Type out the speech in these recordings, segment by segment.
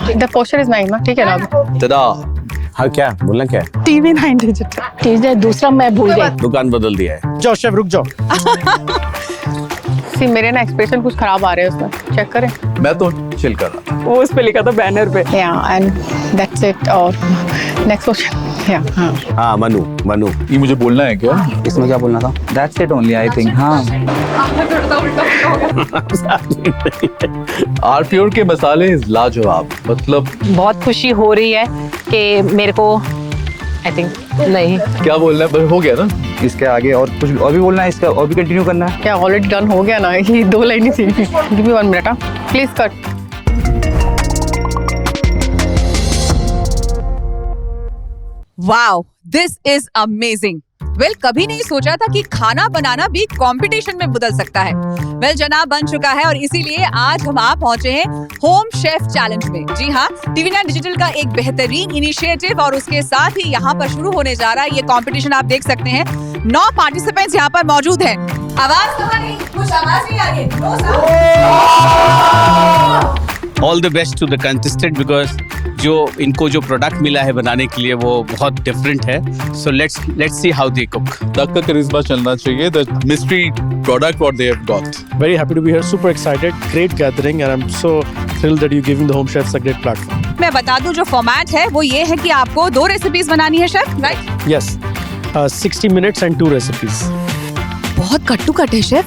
The posture is nice ना, ठीक है ना? tada. हाँ क्या बोलना क्या है? TV 9 digital. चीज है दूसरा मैं भूल गई। दुकान बदल दिया है। जाओ शेफ रुक जाओ। See, मेरे ना एक्सप्रेशन कुछ खराब आ रहे हैं उसमें, चेक करें। मैं तो चिल कर रहा था। वो उस पे लिखा था बैनर पे। Yeah, and that's it. और next question. Yeah, हाँ। हाँ मनु ये मुझे बोलना है क्या? इसमें क्या बोलना था? That's it only I think. हाँ। आरप्योर के मसाले लाजवाब, मतलब बहुत खुशी हो रही है कि मेरे को आई थिंक नहीं क्या बोलना है, बस हो गया ना? इसके आगे और कुछ और भी बोलना है, इसका और भी कंटिन्यू करना है? क्या ऑलरेडी डन हो गया ना, ये 2 लाइन ही थी। Give me 1 minute, हाँ। Please cut. Wow, this is amazing. Well, कभी नहीं सोचा था कि खाना बनाना भी कंपटीशन में बदल सकता है। वेल, जनाब बन चुका है और इसीलिए आज हम आप पहुंचे हैं होम शेफ चैलेंज में। जी हाँ, TV9 डिजिटल का एक बेहतरीन इनिशिएटिव और उसके साथ ही यहाँ पर शुरू होने जा रहा है ये कंपटीशन। आप देख सकते हैं 9 पार्टिसिपेंट्स यहाँ पर मौजूद हैं। आवाज कहाँ गई? कुछ आवाज नहीं आ रही। No sound. All the best to the contestant because जो इनको जो प्रोडक्ट मिला है बनाने के लिए वो बहुत डिफरेंट है। So let's see how they cook. तक का करिश्मा चलना चाहिए। The mystery product what they have got. Very happy to be here. Super excited. Great gathering, and I'm so thrilled that you're giving the home chefs a great platform. मैं बता दूं जो format है वो ये है कि आपको 2 रेसिपीज बनानी है chef, right? Yes. 60 minutes and 2 recipes. बहुत कट टू कट है शेफ।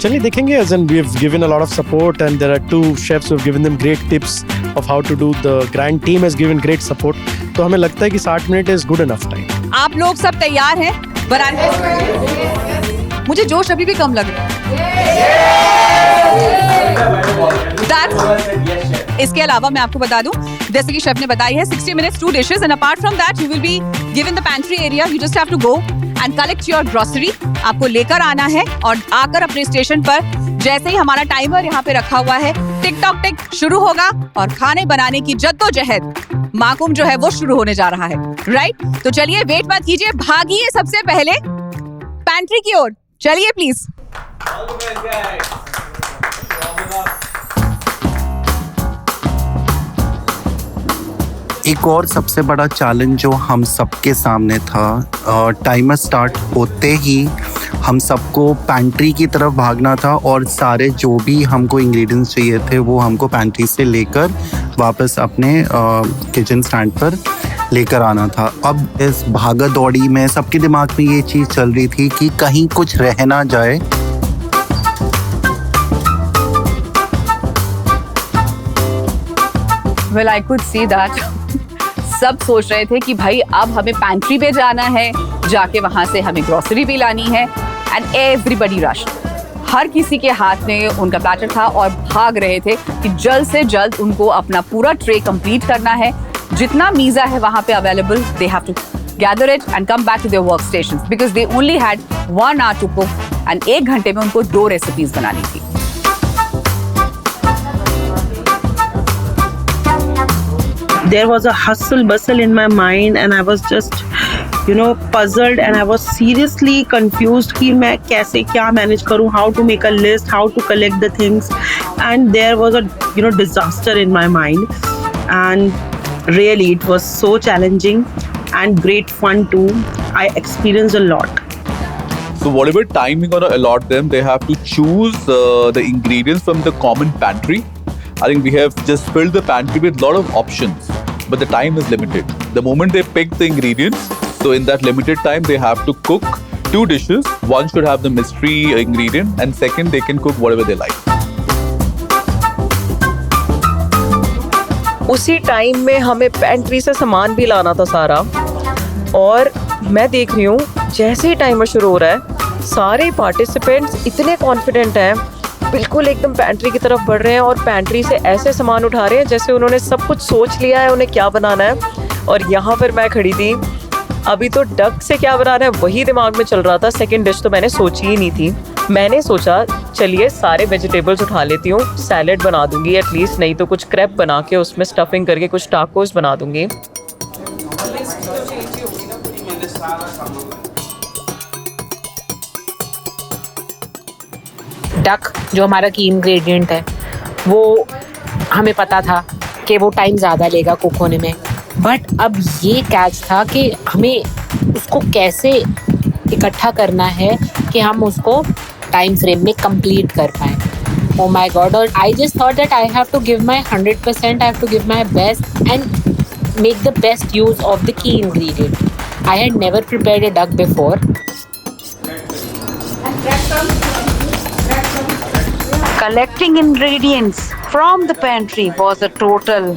चलिए देखेंगे, as in we've given a lot of support and there are 2 chefs who have given them great tips of how to do. The grand team has given great support. तो हमें लगता है कि 60 minute is good enough time. आप लोग सब तैयार हैं बनाने? मुझे जोश अभी भी कम लग रहा है। इसके अलावा मैं आपको बता दूं, जैसे कि शेफ ने बताई है 60 minutes 2 dishes and apart from that you will be given the pantry area. You just have to go and collect your grocery. आपको लेकर आना है और आकर अपने स्टेशन पर जैसे ही हमारा टाइमर यहाँ पे रखा हुआ है टिक टॉक टिक शुरू होगा और खाने बनाने की जद्दोजहद माकूम जो है वो शुरू होने जा रहा है, राइट? तो चलिए वेट मत कीजिए, भागिए सबसे पहले पैंट्री की ओर। चलिए प्लीज। एक और सबसे बड़ा चैलेंज जो हम सबके सामने था, टाइमर स्टार्ट होते ही हम सबको पैंट्री की तरफ भागना था और सारे जो भी हमको इंग्रेडिएंट्स चाहिए थे वो हमको पैंट्री से लेकर वापस अपने किचन स्टैंड पर लेकर आना था। अब इस भागा दौड़ी में सबके दिमाग में ये चीज़ चल रही थी कि कहीं कुछ रह ना जाए। Well, I could see that. सब सोच रहे थे कि भाई अब हमें पैंट्री पे जाना है, जाके वहां से हमें ग्रोसरी भी लानी है एंड एवरीबडी रश। हर किसी के हाथ में उनका प्लेटर था और भाग रहे थे कि जल्द से जल्द उनको अपना पूरा ट्रे कंप्लीट करना है। जितना मीज़ा है वहाँ पे available, they have to gather it and come back to their work stations because they only had 1 hour to cook and 1 घंटे में उनको 2 रेसिपीज बनानी थी। There was a hustle bustle in my mind and I was just puzzled and I was seriously confused कि मैं कैसे क्या manage करूँ, how to make a list, how to collect the things, and there was a disaster in my mind and really it was so challenging and great fun too. I experienced a lot. So whatever time we're gonna allot them, they have to choose the ingredients from the common pantry. I think we have just filled the pantry with a lot of options, but the time is limited. The moment they pick the ingredients, so in that limited time, they have to cook 2 dishes. One should have the mystery ingredient, and second, they can cook whatever they like. उसी time में हमें pantry से सामान भी लाना था सारा, और मैं देख रही हूँ जैसे ही टाइमर शुरू हो रहा है सारे पार्टिसिपेंट्स इतने कॉन्फिडेंट हैं, बिल्कुल एकदम पैंट्री की तरफ बढ़ रहे हैं और पैंट्री से ऐसे सामान उठा रहे हैं जैसे उन्होंने सब कुछ सोच लिया है उन्हें क्या बनाना है। और यहाँ पर मैं खड़ी थी, अभी तो डक से क्या बनाना है वही दिमाग में चल रहा था। सेकंड डिश तो मैंने सोची ही नहीं थी। मैंने सोचा चलिए सारे वेजिटेबल्स उठा लेती हूँ, सैलेड बना दूंगी एटलीस्ट, नहीं तो कुछ क्रैप बना के उसमें स्टफिंग करके कुछ टाकोस बना दूंगी। डक जो हमारा की इंग्रेडिएंट है वो हमें पता था कि वो टाइम ज़्यादा लेगा कुक होने में, बट अब ये कैच था कि हमें उसको कैसे इकट्ठा करना है कि हम उसको टाइम फ्रेम में कंप्लीट कर पाएँ. Oh my God, और I just thought that I have to give my 100%, I have to give my best and make the best use of the key ingredient. I had never prepared a duck before. Collecting ingredients from the pantry was a total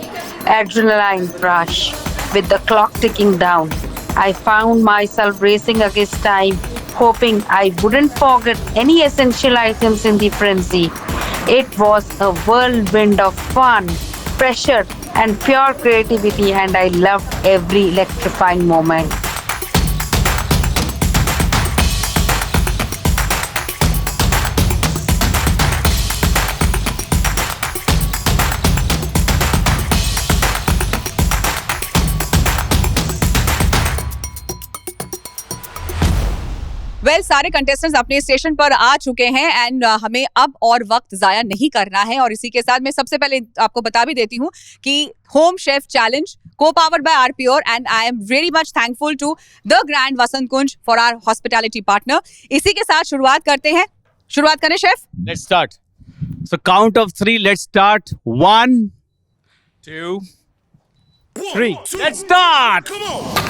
adrenaline rush. With the clock ticking down, I found myself racing against time, hoping I wouldn't forget any essential items in the frenzy. It was a whirlwind of fun, pressure, and pure creativity, and I loved every electrifying moment. Well सारे contestants अपने station पर आ चुके हैं and हमें अब और वक्त जाया नहीं करना है. और इसी के साथ मैं सबसे पहले आपको बता भी देती हूँ कि home chef challenge co-powered by R Pure and I am very much thankful to the Grand Vasant Kunj for our hospitality partner. इसी के साथ शुरुआत करते हैं. शुरुआत करें chef. Let's start. So count of 3. Let's start. 1, 2, 3. Let's start. Come on.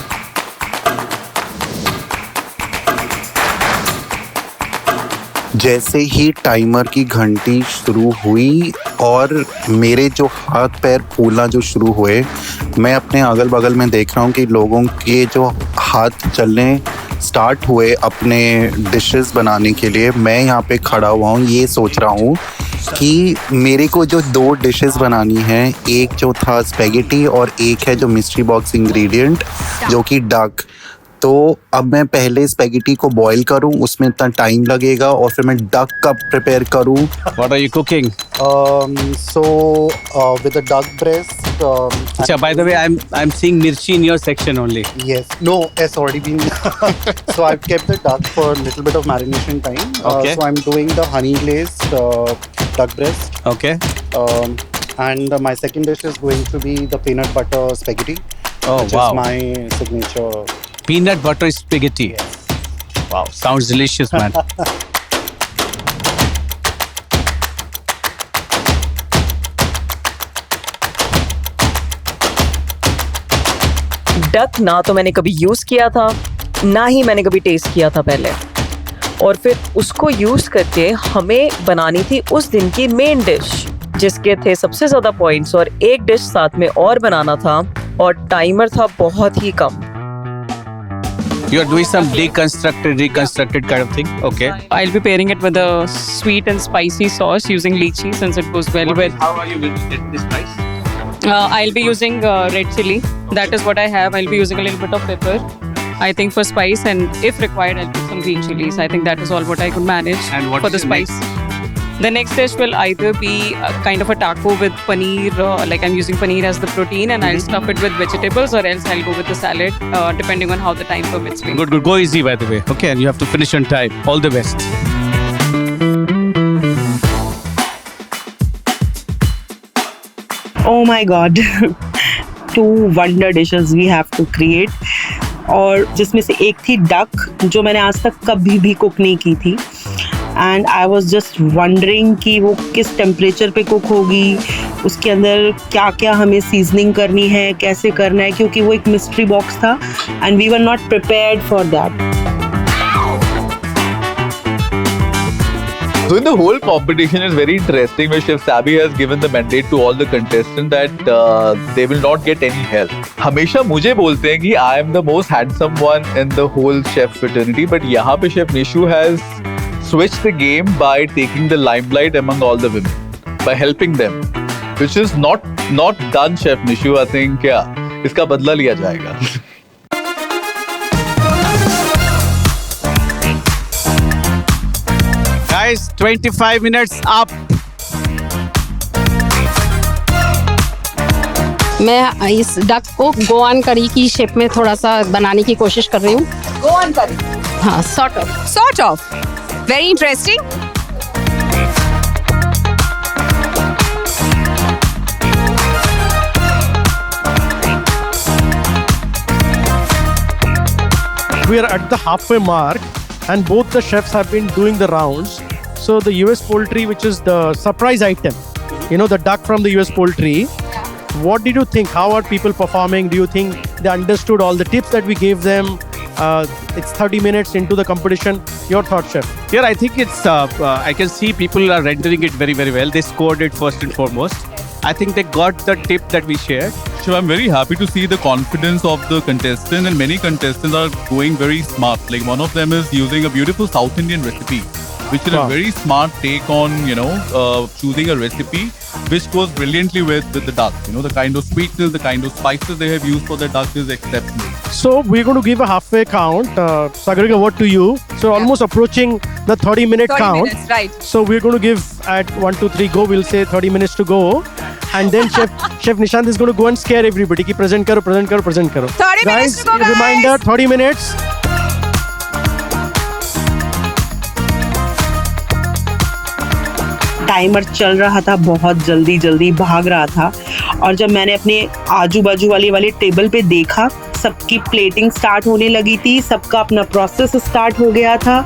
जैसे ही timer की घंटी शुरू हुई और मेरे जो हाथ पैर फूलना जो शुरू हुए, मैं अपने अगल बगल में देख रहा हूँ कि लोगों के जो हाथ चलने स्टार्ट हुए अपने डिशेस बनाने के लिए. मैं यहाँ पे खड़ा हुआ हूँ, ये सोच रहा हूँ कि मेरे को जो 2 डिशेस बनानी है, एक जो था स्पेगेटी और एक है जो मिस्ट्री बॉक्स इंग्रेडिएंट जो कि डक. तो अब मैं पहले स्पेगेटी को बॉईल करूं, उसमें इतना टाइम लगेगा, और फिर मैं डक का प्रिपेयर करूं. What are you cooking? So with the duck breast. By the way, I'm seeing mirchi in your section only. Yes. No, it's already been. So I've kept the duck for a little bit of marination time. Okay. So I'm doing the honey glazed duck breast. Okay. And my second dish is going to be the peanut butter spaghetti. Oh, which wow. is my signature. Peanut butter spaghetti. Yes. Wow, sounds delicious, man. Duck ना तो मैंने कभी use किया था, ना ही मैंने कभी test किया था पहले, और फिर उसको यूज करके हमें बनानी थी उस दिन की मेन डिश, जिसके थे सबसे ज्यादा पॉइंट्स, और एक डिश साथ में और बनाना था, और टाइमर था बहुत ही कम. You are doing some reconstructed kind of thing. Okay. I'll be pairing it with a sweet and spicy sauce using lychee since it goes well with. How are you going to get this spice? I'll be using red chili. That is what I have. I'll be using a little bit of pepper, I think, for spice, and if required, I'll put some green chilies. I think that is all what I could manage And what for the is spice. The next dish will either be kind of a taco with paneer, like I'm using paneer as the protein, and I'll stuff it with vegetables, or else I'll go with the salad, depending on how the time permits me. Good. Go easy, by the way. Okay, and you have to finish on time. All the best. Oh my God. 2 wonder dishes we have to create. और जिसमें से एक थी duck, जो मैंने आज तक कभी भी कुक नहीं की थी. And I was just wondering कि वो किस टेम्परेचर पे कुक होगी, उसके अंदर क्या क्या हमें सीजनिंग करनी है, कैसे करना है, क्योंकि वो एक मिस्ट्री बॉक्स था and we were not prepared for that. So in the whole competition is very interesting where Chef Sabby has given the mandate to all the contestants that they will not get any help. हमेशा मुझे बोलते हैं कि I am the most handsome one in the whole chef fraternity, but यहाँ पे Chef Nishu has switched the game by taking the limelight among all the women, by helping them, which is not done, Chef Nishu. I think इसका बदला लिया जाएगा. Guys, 25 minutes up. मैं इस duck को Goan करी की शेप में थोड़ा सा बनाने की कोशिश कर रही हूँ. गोआन करी. हाँ, sort of. Very interesting. we are at the halfway mark, and both the chefs have been doing the rounds. So the US poultry, which is the surprise item, you know, the duck from the US poultry. What did you think? How are people performing? Do you think they understood all the tips that we gave them? It's 30 minutes into the competition. Your thoughts, chef? Here, I think it's, I can see people are rendering it very, very well. They scored it first and foremost. I think they got the tip that we shared. So I'm very happy to see the confidence of the contestant, and many contestants are going very smart. Like one of them is using a beautiful South Indian recipe, which is a very smart take on, choosing a recipe which goes brilliantly with the duck. You know, the kind of sweetness, the kind of spices they have used for the duck is exceptional. So we're going to give a halfway count. Sagarika, what to you? So almost approaching the 30-minute 30 count. minutes, right. So we're going to give at 1, 2, 3, go. We'll say 30 minutes to go. And then Chef Nishant is going to go and scare everybody. Ki present karo, present karo, present karo. 30 minutes to go, guys. Reminder, 30 minutes. Timer चल रहा था, बहुत जल्दी जल्दी भाग रहा था, और जब मैंने अपने आजू बाजू वाली टेबल पे देखा, सबकी प्लेटिंग स्टार्ट होने लगी थी, सबका अपना प्रोसेस स्टार्ट हो गया था.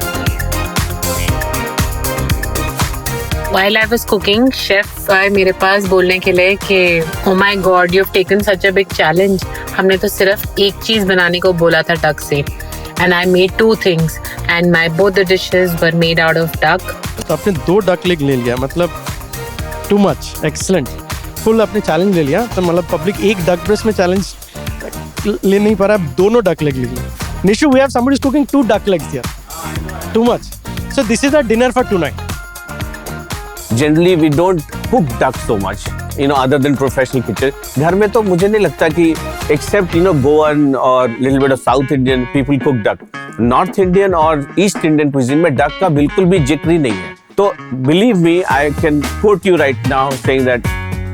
While I was cooking, chef आए मेरे पास बोलने के लिए कि oh my God, you've taken such a big challenge. हमने तो सिर्फ एक चीज बनाने को बोला था duck से, and I made 2 things, and both the dishes were made out of duck. तो आपने 2 डक लेग ले लिया, मतलब टू मच, एक्सलेंट, फुल आपने चैलेंज ले लिया. तो मतलब पब्लिक एक डक ब्रेस्ट में चैलेंज ले नहीं पा रहा है, दोनों डक लेग ले लिया. Nishu, we have somebody cooking 2 duck legs here. Too much. So this is our dinner for tonight. Generally, we don't cook duck so much, other than professional kitchen. घर में तो मुझे नहीं लगता कि except Goan or little bit of South Indian people cook duck. North Indian और East Indian cuisine में duck का बिल्कुल भी जिक्र ही नहीं है. तो believe me, I can quote you right now saying that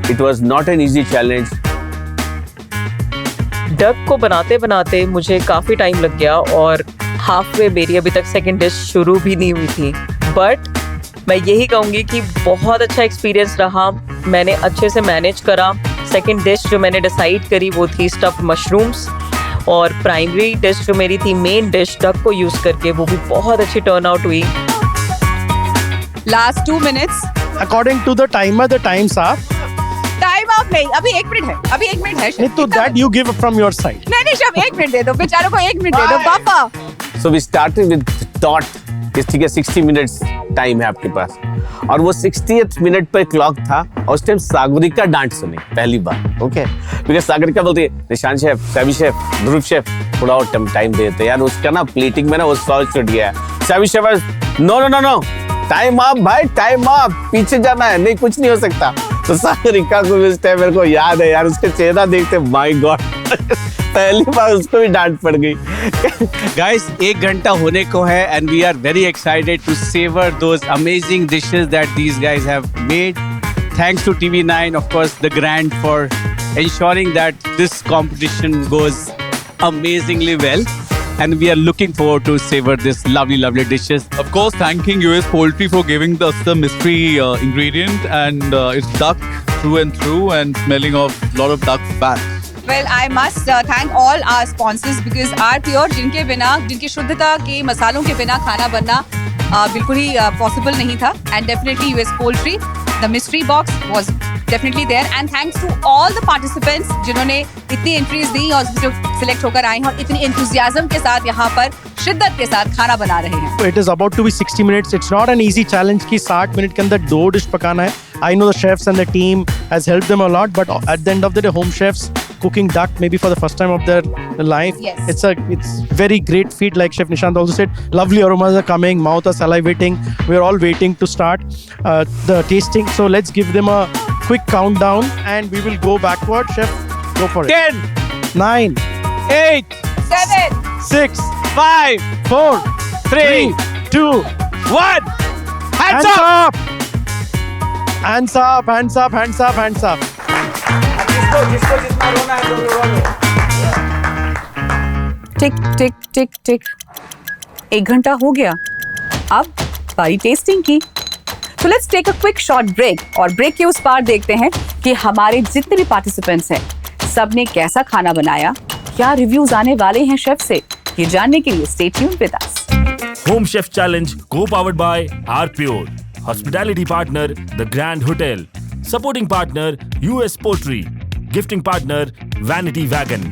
it was not an easy challenge. Duck को बनाते बनाते मुझे काफ़ी टाइम लग गया, और हाफवे मेरी अभी तक सेकंड डिश शुरू भी नहीं हुई थी. बट मैं यही कहूँगी कि बहुत अच्छा एक्सपीरियंस रहा. मैंने अच्छे से मैनेज करा. सेकंड डिश जो मैंने डिसाइड करी वो थी स्टफ्ड मशरूम्स, और प्राइमरी डिश जो मेरी थी मेन डिश डक को यूज़ करके, वो भी बहुत अच्छी टर्न आउट हुई. Last 2 minutes. According to the timer, the time's up. Time up नहीं, अभी 1 मिनट है, अभी 1 मिनट है. नहीं तो that you give from your side. नहीं शेफ, 1 मिनट दे दो, बेचारों को 1 मिनट दे दो पापा. So we started with dot. ठीक है, 60 मिनट्स टाइम है आपके पास, और वो 60th मिनट पर क्लॉक था, और उस टाइम सागरिका डांट सुनी पहली बार. ओके, बिकॉज सागरिका बोलती है निशांत शेफ, सैवी शेफ, ध्रुव शेफ, थोड़ा और टाइम देते यार. उसका ना प्लेटिंग में ना वो सॉल्ट छूट गया है. Savvy chef, no, time up भाई, टाइम अप, पीछे जाना है, नहीं कुछ नहीं हो सकता. तो सागरिका को इस टाइम मेरे को याद है यार, उसके चेहरा देखते माय गॉड, पहली बार उसको भी डांट पड़ गई. Guys, 1 घंटा होने को है, and we are very excited to savor those amazing dishes that these guys have made. Thanks to TV9, of course, the Grand, for ensuring that this competition goes amazingly well. And we are looking forward to savor this lovely, lovely dishes. Of course, thanking US Poultry for giving us the mystery ingredient, and it's duck through and through, and smelling of a lot of duck fat. Well, I must thank all our sponsors because our pure, जिनके बिना, जिनकी शुद्धता के मसालों के बिना खाना बनना बिल्कुल ही पॉसिबल नहीं था. And definitely US Poultry, the mystery box was definitely there. And thanks to all the participants जिन्होंने इतनी एंट्रीज दी और जो सिलेक्ट होकर आए हैं और इतनी एंथुजियाज्म के साथ यहाँ पर शिद्दत के साथ खाना बना रहे हैं. It is about to be 60 minutes. It's not an easy challenge कि 60 मिनट के अंदर 2 डिश पकाना है. I know the chefs and the team has helped them a lot, but at the end of the day, home chefs cooking duck maybe for the first time of their life. Yes. It's very great feat, like Chef Nishant also said. Lovely aromas are coming, mouth are salivating. We're all waiting to start the tasting. So let's give them a quick countdown and we will go backward. Chef, go for it. 10, 9, 8, 7, 6, 5, 4, 3, 2, 1. hands up! Hands up, hands up, hands up, hands up. जिसको जितना रोना है रोनो. टिक टिक टिक टिक. 1 घंटा हो गया. अब बारी testing की. So let's take a quick short break. और ब्रेक के उस पार देखते हैं कि हमारे जितने भी पार्टिसिपेंट्स हैं सब ने कैसा खाना बनाया, क्या रिव्यूज आने वाले हैं शेफ से, ये जानने के लिए stay tuned with us. Home Chef Challenge co-powered by R Pure. Hospitality partner The Grand Hotel. Supporting partner US Poultry. Gifting partner Vanity Wagon.